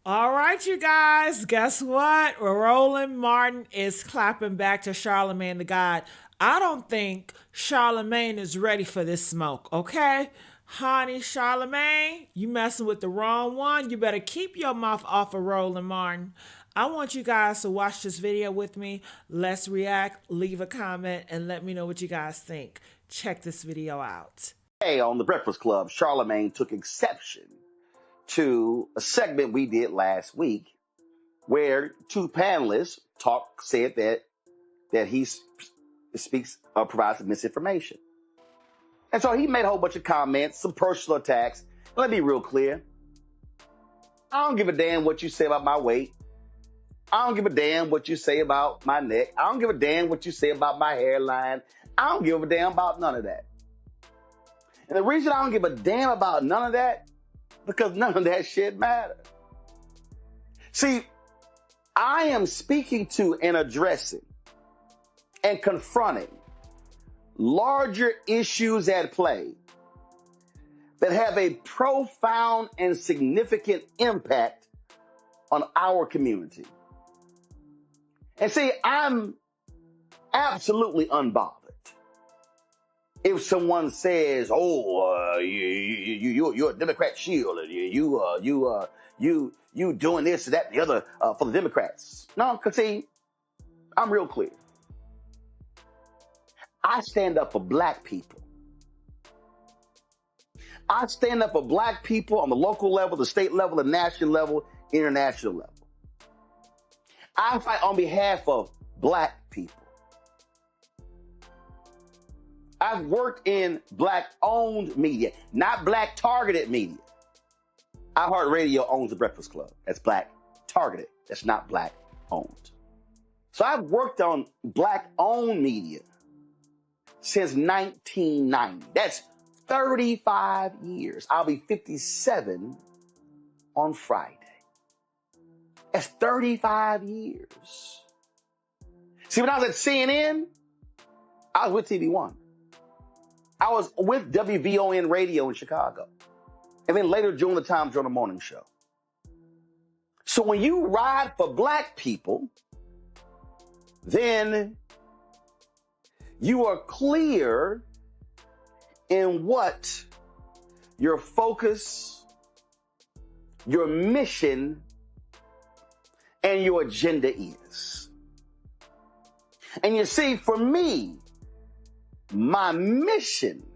All right, you guys, guess what? Roland Martin is clapping back to Charlamagne the God. I don't think Charlamagne is ready for this smoke, okay? Honey, Charlamagne, you messing with the wrong one. You better keep your mouth off of Roland Martin. I want you guys to watch this video with me. Let's react, leave a comment, and let me know what you guys think. Check this video out. Hey, on the Breakfast Club, Charlamagne took exception to a segment we did last week where two panelists said that he speaks or provides misinformation. And so he made a whole bunch of comments, some personal attacks. Let me be real clear. I don't give a damn what you say about my weight. I don't give a damn what you say about my neck. I don't give a damn what you say about my hairline. I don't give a damn about none of that. And the reason I don't give a damn about none of that, because none of that shit matters. See, I am speaking to and addressing and confronting larger issues at play that have a profound and significant impact on our community. And see, I'm absolutely unbothered if someone says, "Oh, you're a Democrat shield, you doing this, that, and the other for the Democrats." No, because see, I'm real clear. I stand up for black people. I stand up for black people on the local level, the state level, the national level, international level. I fight on behalf of black people. I've worked in black-owned media, not black-targeted media. iHeartRadio owns the Breakfast Club. That's black-targeted. That's not black-owned. So I've worked on black-owned media since 1990. That's 35 years. I'll be 57 on Friday. That's 35 years. See, when I was at CNN, I was with TV1. I was with WVON Radio in Chicago. And then later during the Tom Joyner Morning Show. So when you ride for black people, then you are clear in what your focus, your mission, and your agenda is. And you see, for me, my mission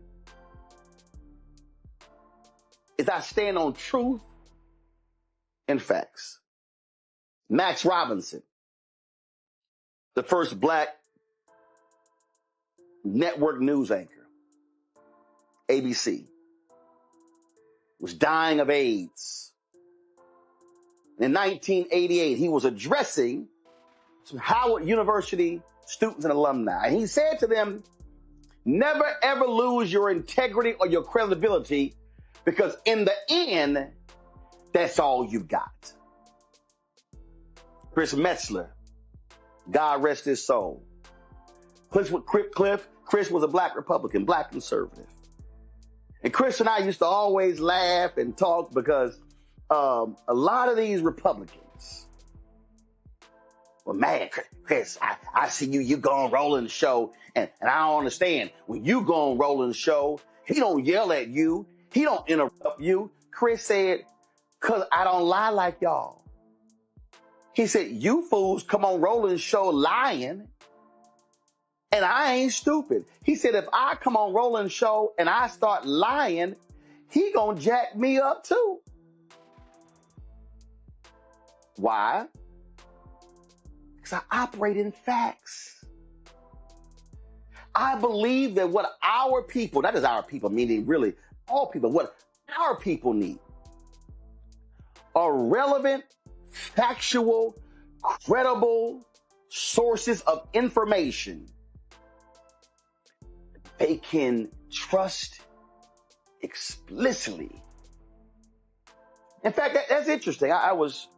is I stand on truth and facts. Max Robinson, the first black network news anchor, ABC, was dying of AIDS. In 1988, he was addressing some Howard University students and alumni. And he said to them, never ever lose your integrity or your credibility, because in the end, that's all you got. Chris Metzler, God rest his soul. Chris was a black Republican, black conservative. And Chris and I used to always laugh and talk because a lot of these Republicans, well, man, Chris, I see you go on Roland's show, and I don't understand. When you go on Roland's show, he don't yell at you. He don't interrupt you. Chris said, because I don't lie like y'all. He said, you fools come on Roland's show lying, and I ain't stupid. He said, if I come on Roland's show and I start lying, he gonna jack me up too. Why? Because I operate in facts. I believe that what our people, not just our people, meaning really all people, what our people need are relevant, factual, credible sources of information they can trust explicitly. In fact, that's interesting. I was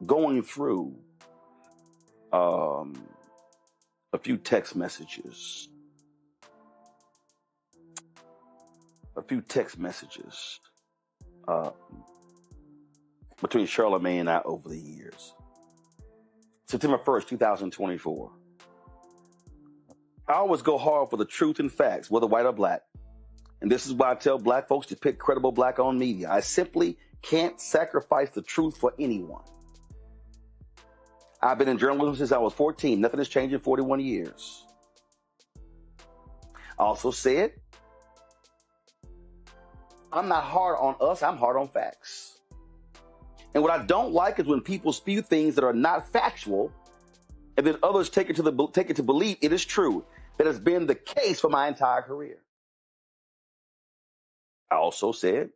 going through a few text messages. between Charlamagne and I over the years. September 1st, 2024. I always go hard for the truth and facts, whether white or black. And this is why I tell black folks to pick credible black-owned media. I simply can't sacrifice the truth for anyone. I've been in journalism since I was 14. Nothing has changed in 41 years. I also said, I'm not hard on us, I'm hard on facts. And what I don't like is when people spew things that are not factual, and then others take it to believe it is true. That has been the case for my entire career. I also said,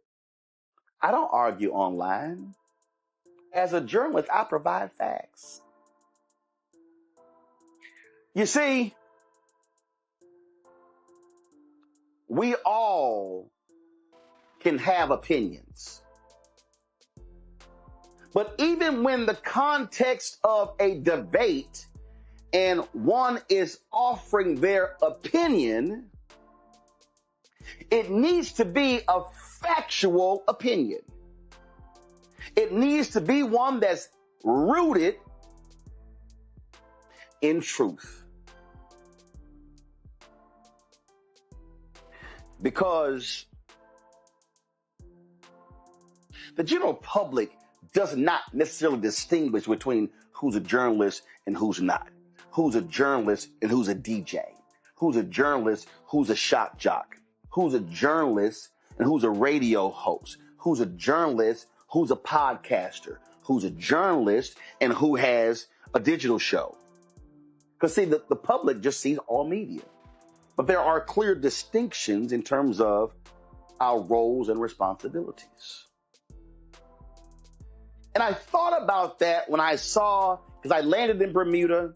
I don't argue online. As a journalist, I provide facts. You see, we all can have opinions. But even when the context of a debate and one is offering their opinion, it needs to be a factual opinion. It needs to be one that's rooted in truth. Because the general public does not necessarily distinguish between who's a journalist and who's not. Who's a journalist and who's a DJ. Who's a journalist, who's a shock jock. Who's a journalist and who's a radio host. Who's a journalist, who's a podcaster. Who's a journalist and who has a digital show. Because see, the public just sees all media. But there are clear distinctions in terms of our roles and responsibilities. And I thought about that when I saw, because I landed in Bermuda,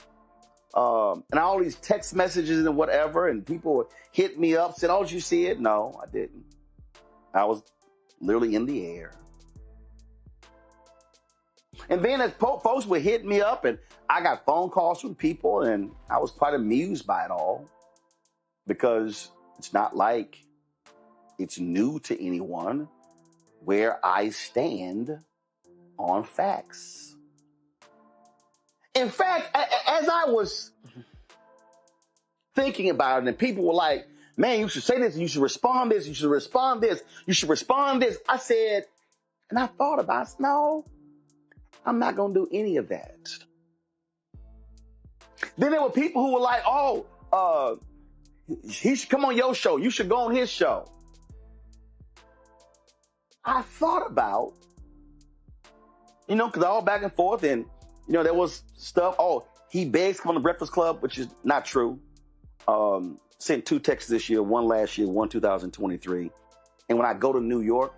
and all these text messages and whatever, and people hit me up, said, oh, did you see it? No, I didn't. I was literally in the air. And then as folks would hit me up, and I got phone calls from people, and I was quite amused by it all, because it's not like it's new to anyone where I stand on facts. In fact, as I was thinking about it, and people were like, man, you should say this, you should respond this, you should respond this, you should respond this. I said, and I thought about it, no, I'm not going to do any of that. Then there were people who were like, oh, he should come on your show. You should go on his show. I thought about, because all back and forth, and, there was stuff, he begs to come on the Breakfast Club, which is not true. Sent 2 texts this year, one last year, one 2023. And when I go to New York,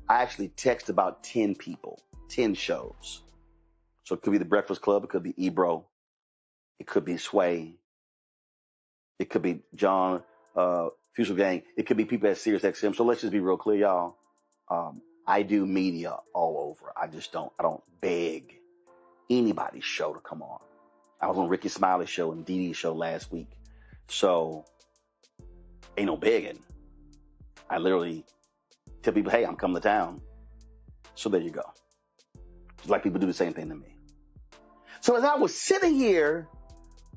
I actually text about 10 people, 10 shows. So it could be the Breakfast Club, it could be Ebro, it could be Sway, it could be John, Fusil Gang, it could be people at Sirius XM. So let's just be real clear, y'all. I do media all over. I don't beg anybody's show to come on. I was on Ricky Smiley's show and Dee Dee's show last week. So ain't no begging. I literally tell people, hey, I'm coming to town. So there you go. Just like people do the same thing to me. So as I was sitting here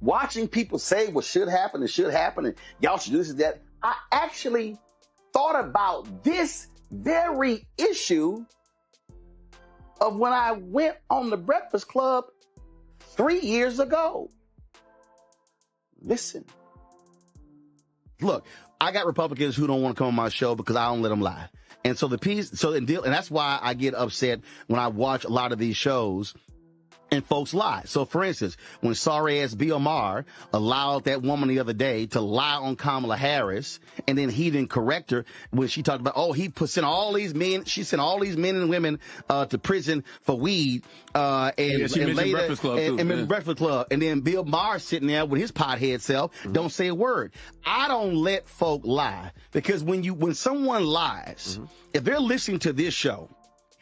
watching people say what should happen and y'all should do this and that, I actually thought about this very issue of when I went on the Breakfast Club 3 years ago. Listen. Look, I got Republicans who don't want to come on my show because I don't let them lie. And so and that's why I get upset when I watch a lot of these shows and folks lie. So, for instance, when sorry-ass Bill Maher allowed that woman the other day to lie on Kamala Harris, and then he didn't correct her when she talked about, she sent all these men and women to prison for weed, and later, Breakfast Club, and Breakfast Club. And then Bill Maher sitting there with his pothead self, don't say a word. I don't let folk lie, because when someone lies, if they're listening to this show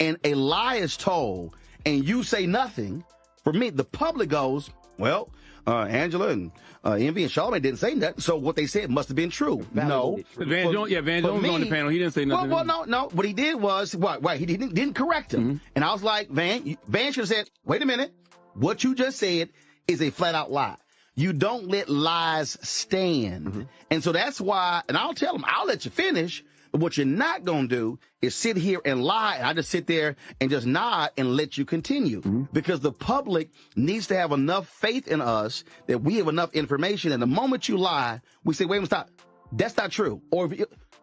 and a lie is told and you say nothing, for me, the public goes, Well, Angela and Envy and Charlamagne didn't say nothing, so what they said must have been true. No. Van Jones was on the panel. He didn't say nothing. Well, no. What he did was, he didn't correct him. And I was like, Van should have said, wait a minute. What you just said is a flat-out lie. You don't let lies stand. And so that's why, and I'll tell him, I'll let you finish, but what you're not going to do is sit here and lie. And I just sit there and just nod and let you continue. Because the public needs to have enough faith in us that we have enough information. And the moment you lie, we say, wait a minute, stop. That's not true. Or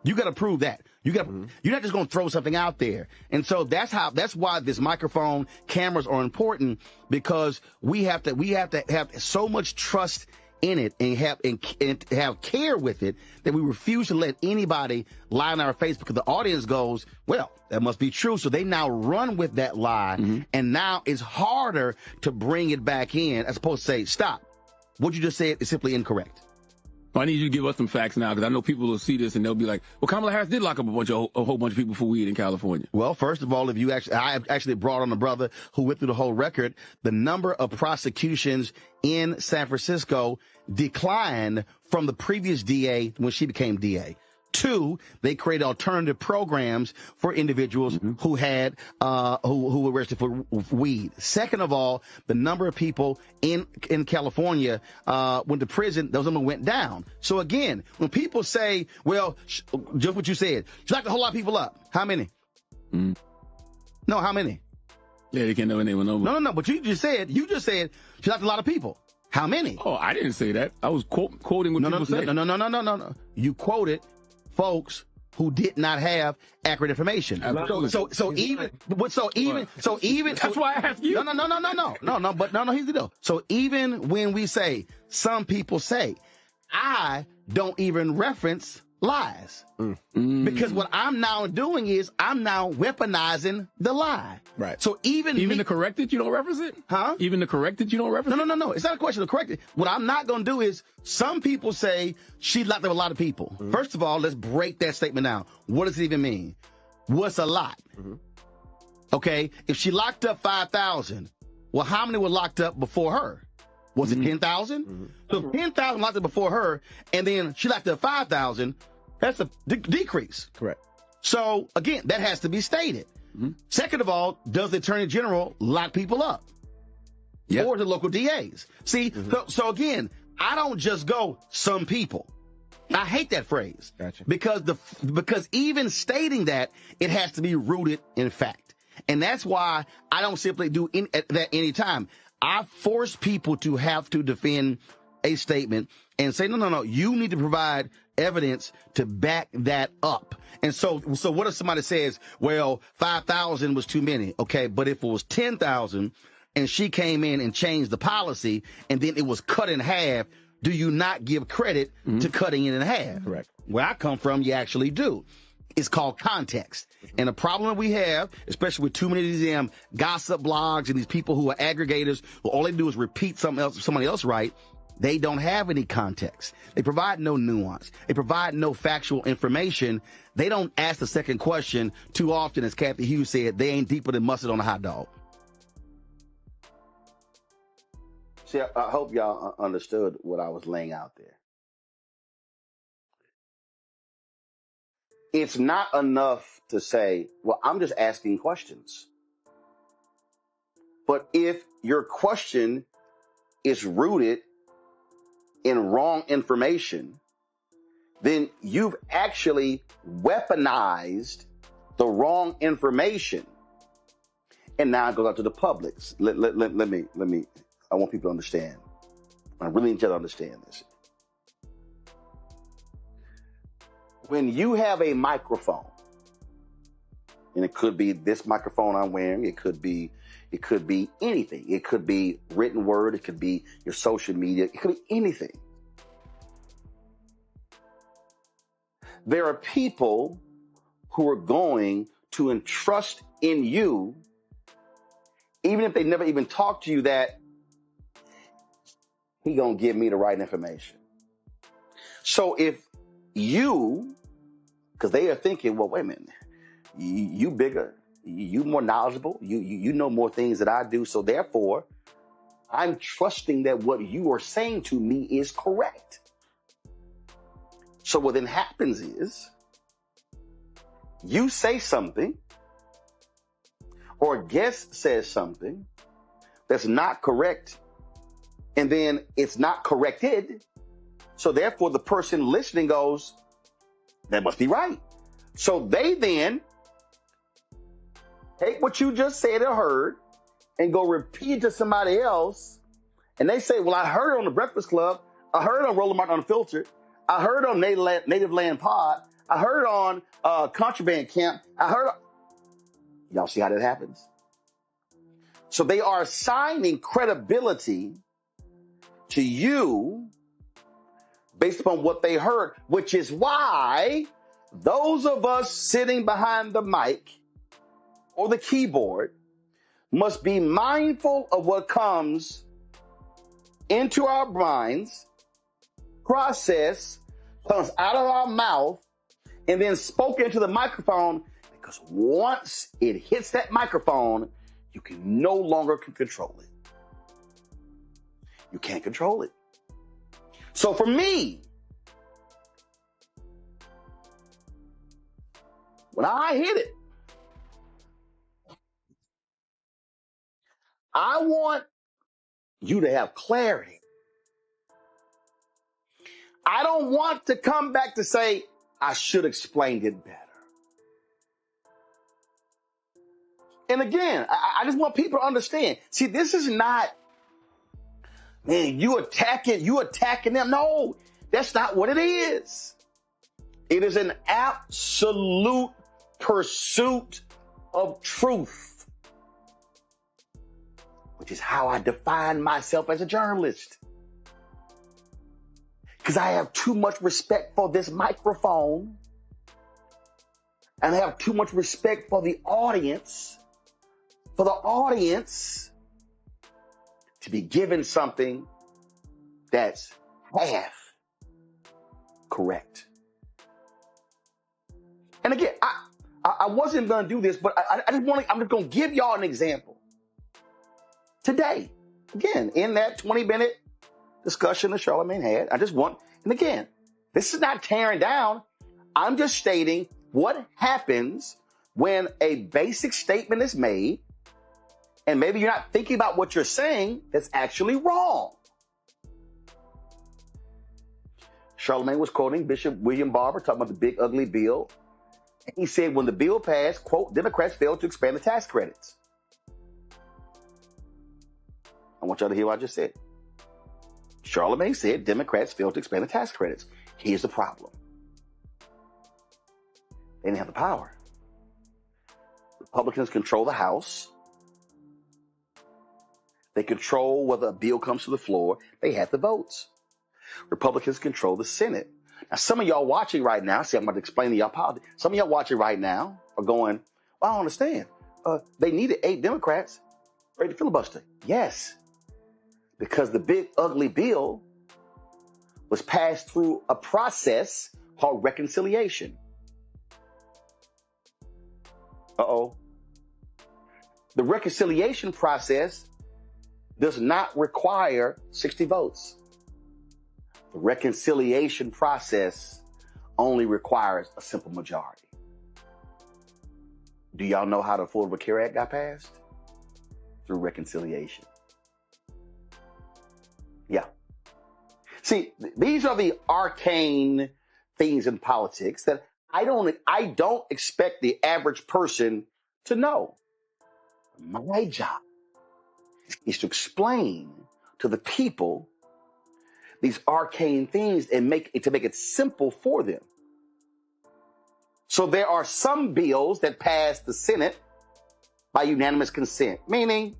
you got to prove that. You're not just going to throw something out there. And so that's why this microphone cameras are important, because we have to have so much trust in it and have care with it that we refuse to let anybody lie in our face, because the audience goes, well, that must be true. So they now run with that lie. And now it's harder to bring it back in as opposed to say, stop. What you just said is simply incorrect. I need you to give us some facts now, because I know people will see this and they'll be like, well, Kamala Harris did lock up a whole bunch of people for weed in California. Well, first of all, I actually brought on a brother who went through the whole record. The number of prosecutions in San Francisco declined from the previous DA when she became DA. 2, they created alternative programs for individuals who had who were arrested for weed. Second of all, the number of people in California went to prison, those numbers went down. So again, when people say, well, just what you said, she locked a whole lot of people up. How many? No, how many? Yeah, you can't know anyone. No. But you just said she locked a lot of people. How many? Oh, I didn't say that. I was quoting what people say. No. You quoted folks who did not have accurate information. So even that's why I asked you. No, here's the deal. So even when we say, some people say, I don't even reference lies. Because what I'm now doing is I'm now weaponizing the lie. Right. So even the corrected, you don't reference it? Huh? Even the corrected, you don't reference it? No. It's not a question of corrected. What I'm not going to do is, some people say she locked up a lot of people. First of all, let's break that statement down. What does it even mean? What's a lot? Okay. If she locked up 5,000, well, how many were locked up before her? Was it 10,000? So 10,000 locked up before her, and then she locked up 5,000. That's a decrease. Correct. So again, that has to be stated. Second of all, does the Attorney General lock people up? Yep. Or the local DAs? See, so again, I don't just go, some people. I hate that phrase. Gotcha. Because even stating that, it has to be rooted in fact. And that's why I don't simply do that any time. I force people to have to defend a statement and say, no, you need to provide evidence to back that up. And so what if somebody says, well, 5,000 was too many? Okay, but if it was 10,000 and she came in and changed the policy and then it was cut in half, do you not give credit to cutting it in half? Correct. Where I come from, you actually do. It's called context. And the problem that we have, especially with too many of these damn gossip blogs and these people who are aggregators, who all they do is repeat somebody else right, they don't have any context. They provide no nuance. They provide no factual information. They don't ask the second question too often. As Kathy Hughes said, they ain't deeper than mustard on a hot dog. See, I hope y'all understood what I was laying out there. It's not enough to say, well, I'm just asking questions. But if your question is rooted in wrong information, then you've actually weaponized the wrong information. And now it goes out to the public. Let me, I want people to understand. I really need you to understand this. When you have a microphone, and it could be this microphone I'm wearing, it could be anything. It could be written word, it could be your social media, it could be anything. There are people who are going to entrust in you, even if they never even talk to you, that he gonna give me the right information. So if you, because they are thinking, well, wait a minute, you bigger, you more knowledgeable, you know more things than I do, so therefore I'm trusting that what you are saying to me is correct. So what then happens is you say something or a guest says something that's not correct, and then it's not corrected. So therefore the person listening goes, that must be right. So they then take what you just said or heard and go repeat it to somebody else. And they say, well, I heard it on the Breakfast Club. I heard it on Roland Unfiltered. I heard it on Native Land Pod. I heard it on Contraband Camp. I heard it. Y'all see how that happens? So they are assigning credibility to you based upon what they heard, which is why those of us sitting behind the mic or the keyboard must be mindful of what comes into our minds, process, comes out of our mouth, and then spoken into the microphone, because once it hits that microphone, you can no longer control it. You can't control it. So for me, when I hit it, I want you to have clarity. I don't want to come back to say, I should have explained it better. And again, I just want people to understand. See, this is not, man, you attacking them. No, that's not what it is. It is an absolute pursuit of truth, which is how I define myself as a journalist. Because I have too much respect for this microphone, and I have too much respect for the audience, to be given something that's half correct. And again, I wasn't going to do this, but I'm just going to give y'all an example. Today, again, in that 20-minute discussion that Charlamagne had, and again, this is not tearing down. I'm just stating what happens when a basic statement is made, and maybe you're not thinking about what you're saying that's actually wrong. Charlamagne was quoting Bishop William Barber, talking about the big ugly bill. And he said, when the bill passed, quote, Democrats failed to expand the tax credits. I want y'all to hear what I just said. Charlamagne said Democrats failed to expand the tax credits. Here's the problem. They didn't have the power. Republicans control the House. They control whether a bill comes to the floor. They have the votes. Republicans control the Senate. Now, some of y'all watching right now, see, I'm going to explain to y'all politics. Some of y'all watching right now are going, well, I don't understand. They needed 8 Democrats ready to filibuster. Yes, because the big ugly bill was passed through a process called reconciliation. Uh-oh. The reconciliation process does not require 60 votes. The reconciliation process only requires a simple majority. Do y'all know how the Affordable Care Act got passed? Through reconciliation. Yeah. See, these are the arcane things in politics that I don't expect the average person to know. My job is to explain to the people these arcane things and make it simple for them. So there are some bills that pass the Senate by unanimous consent, meaning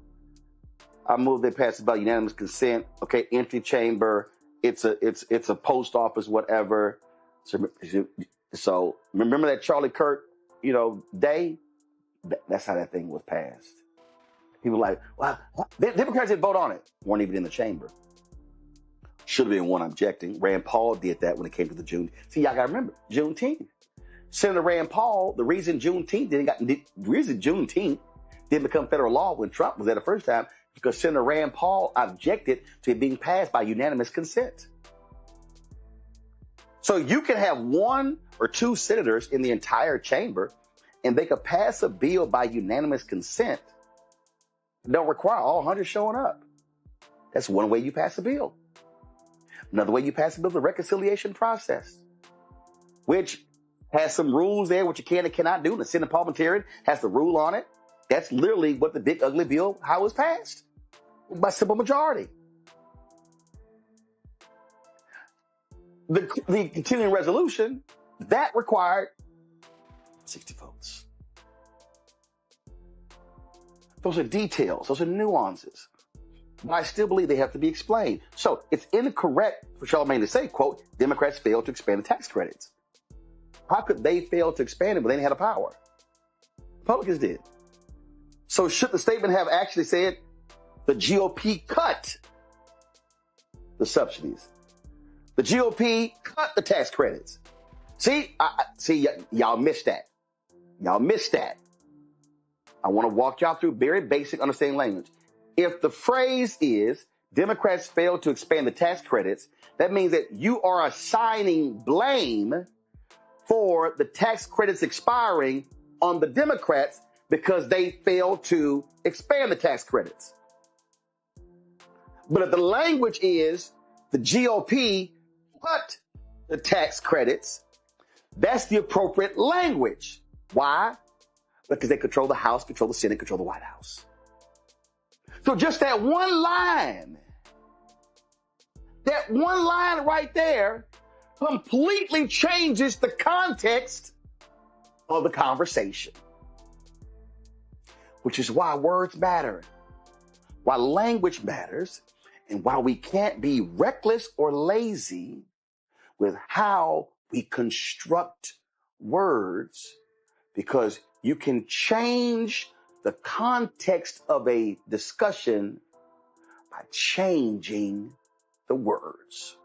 I move they pass it by unanimous consent. Okay, empty chamber. It's a post office, whatever. So remember that Charlie Kirk, day? That's how that thing was passed. People were like, well, Democrats didn't vote on it. Weren't even in the chamber. Should have been one objecting. Rand Paul did that when it came to the June. See, y'all got to remember, Juneteenth. Senator Rand Paul, the reason Juneteenth didn't become federal law when Trump was there the first time, because Senator Rand Paul objected to it being passed by unanimous consent. So you can have 1 or 2 senators in the entire chamber, and they could pass a bill by unanimous consent. It don't require all 100 showing up. That's one way you pass a bill. Another way you pass a bill is the reconciliation process, which has some rules there, what you can and cannot do. The Senate parliamentarian has the rule on it. That's literally what the big ugly bill, how it was passed, by simple majority. The continuing resolution, that required 60 votes. Those are details. Those are nuances. But I still believe they have to be explained. So it's incorrect for Charlamagne to say, quote, Democrats failed to expand the tax credits. How could they fail to expand it when they didn't have the power? Republicans did. So should the statement have actually said the GOP cut the subsidies? The GOP cut the tax credits. See, y'all missed that. Y'all missed that. I want to walk y'all through very basic understanding language. If the phrase is Democrats failed to expand the tax credits, that means that you are assigning blame for the tax credits expiring on the Democrats because they failed to expand the tax credits. But if the language is the GOP cut the tax credits, that's the appropriate language. Why? Because they control the House, control the Senate, control the White House. So just that one line right there completely changes the context of the conversation. Which is why words matter, why language matters, and why we can't be reckless or lazy with how we construct words, because you can change the context of a discussion by changing the words.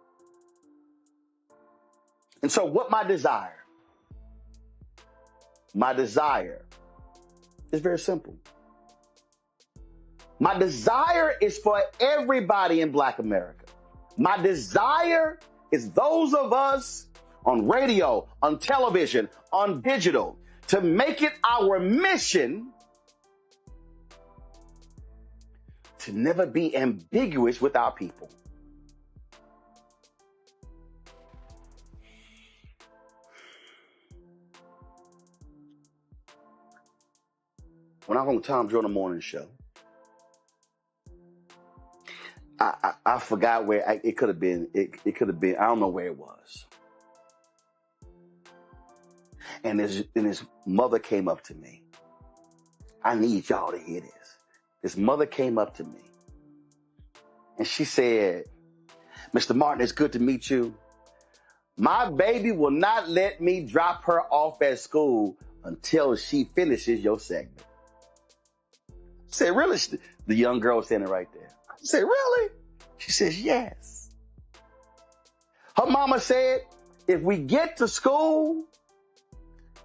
And so what my desire is very simple. My desire is for everybody in Black America. My desire is those of us on radio, on television, on digital, to make it our mission to never be ambiguous with our people. When I was on the Tom Jordan Morning Show, I forgot where it could have been. It could have been, I don't know where it was. And his mother came up to me. I need y'all to hear this. His mother came up to me and she said, Mr. Martin, it's good to meet you. My baby will not let me drop her off at school until she finishes your segment. I said, really? The young girl was standing right there. I said, really? She says, yes. Her mama said, if we get to school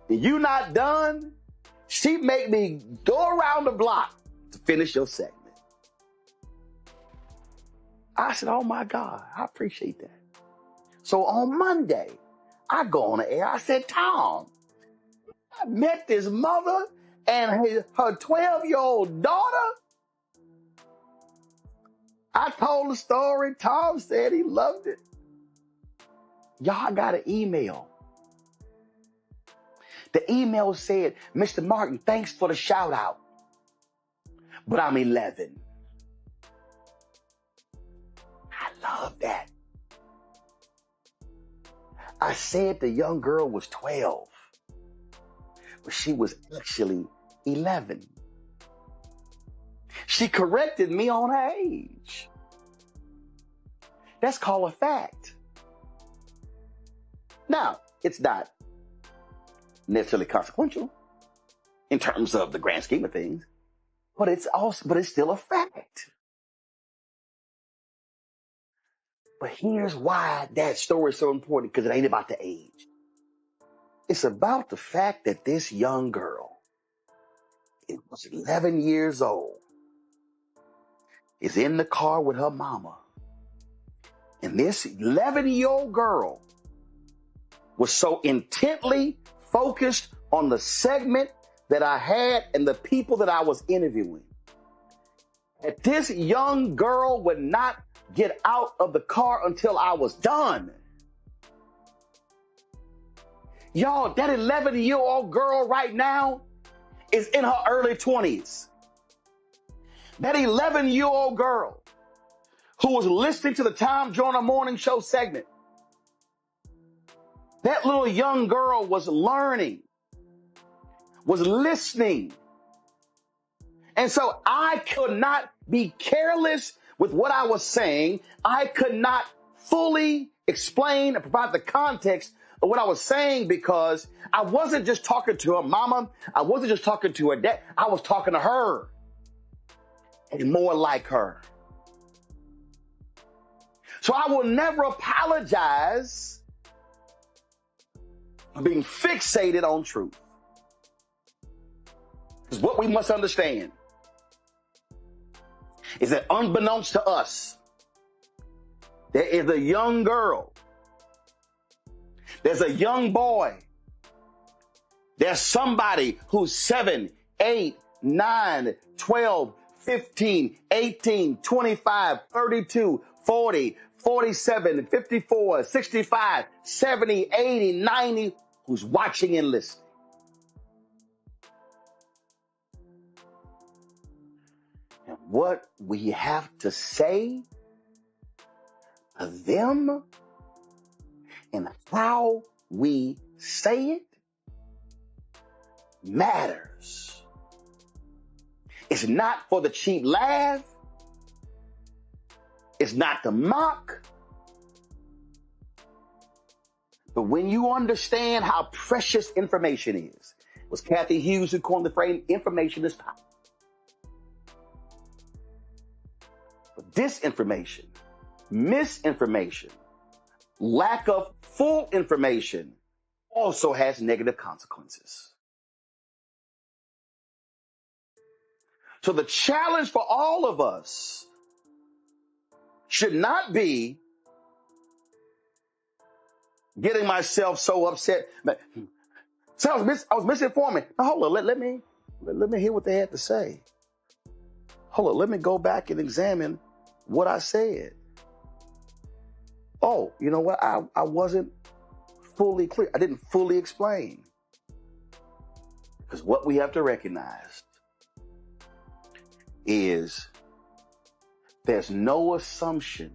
and you not done, she make me go around the block to finish your segment. I said, oh my God, I appreciate that. So on Monday, I go on the air. I said, Tom, I met this mother and her 12-year-old daughter. I told the story. Tom said he loved it. Y'all got an email. The email said, Mr. Martin, thanks for the shout out, but I'm 11. I love that. I said the young girl was 12, but she was actually 11. She corrected me on her age. That's called a fact. Now, it's not necessarily consequential in terms of the grand scheme of things, but it's still a fact. But here's why that story is so important, because it ain't about the age. It's about the fact that this young girl, it was 11 years old, is in the car with her mama. And this 11-year-old girl was so intently focused on the segment that I had and the people that I was interviewing, that this young girl would not get out of the car until I was done. Y'all, that 11-year-old girl right now is in her early 20s. That 11-year-old girl who was listening to the Tom Joyner Morning Show segment, that little young girl was learning, was listening. And so I could not be careless with what I was saying. I could not fully explain and provide the context of what I was saying, because I wasn't just talking to her mama. I wasn't just talking to her dad. I was talking to her and more like her. So I will never apologize for being fixated on truth. Because what we must understand is that unbeknownst to us, there is a young girl, there's a young boy, there's somebody who's 7, 8, 9, 12, 15, 18, 25, 32, 40, 47, 54, 65, 70, 80, 90, who's watching and listening. And what we have to say to them and how we say it matters. It's not for the cheap laugh. It's not to mock. But when you understand how precious information is, it was Kathy Hughes who coined the phrase, information is power. But disinformation, misinformation, lack of full information also has negative consequences. So the challenge for all of us should not be getting myself so upset. So I was misinforming. Now, hold on, let me hear what they had to say. Hold on, let me go back and examine what I said. Oh, you know what? I wasn't fully clear. I didn't fully explain. Because what we have to recognize is there's no assumption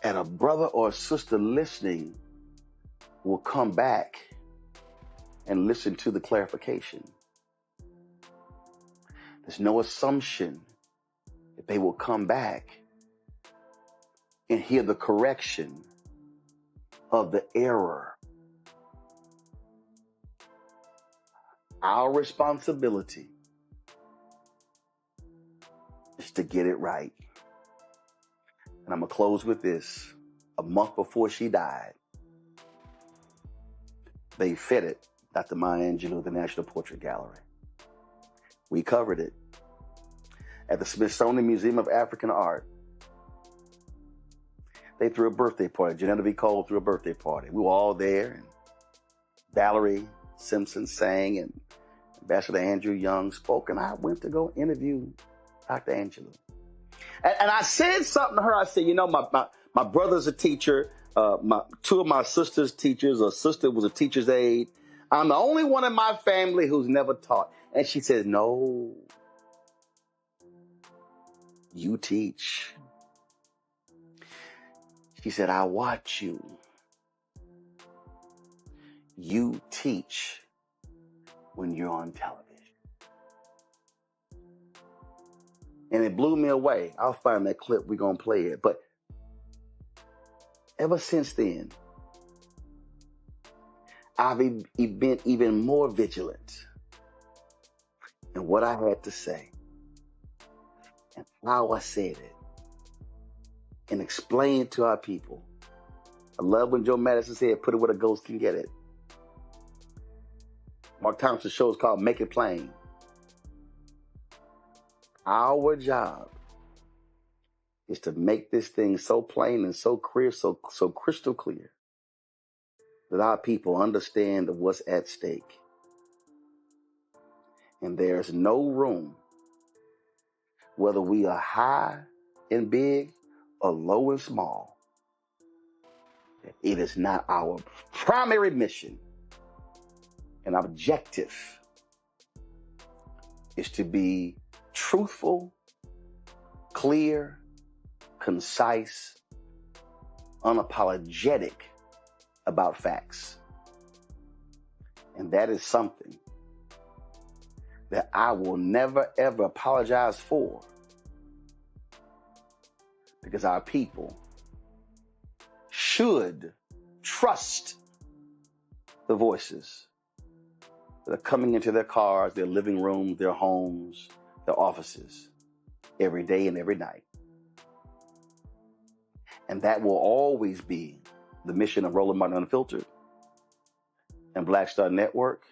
that a brother or a sister listening will come back and listen to the clarification. There's no assumption that they will come back and hear the correction of the error. Our responsibility is to get it right. And I'm going to close with this. A month before she died, they feted Dr. Maya Angelou at the National Portrait Gallery. We covered it at the Smithsonian Museum of African Art. They threw a birthday party. Janetta V. Cole threw a birthday party. We were all there, and Valerie Simpson sang, and Ambassador Andrew Young spoke, and I went to go interview Dr. Angelou. And I said something to her. I said, you know, my brother's a teacher. Two of my sister's teachers. A sister was a teacher's aide. I'm the only one in my family who's never taught. And she said, no, you teach. She said, I watch you. You teach when you're on television. And it blew me away. I'll find that clip. We're going to play it. But ever since then, I've been even more vigilant in what I had to say and how I said it, and explain to our people. I love when Joe Madison said, put it where the ghost can get it. Mark Thompson's show is called Make It Plain. Our job is to make this thing so plain and so clear, so crystal clear, that our people understand what's at stake. And there's no room, whether we are high and big or low and small, it is not our primary mission and objective is to be truthful, clear, concise, unapologetic about facts. And that is something that I will never, ever apologize for, because our people should trust the voices that are coming into their cars, their living rooms, their homes, their offices every day and every night. And that will always be the mission of Roland Martin Unfiltered and Black Star Network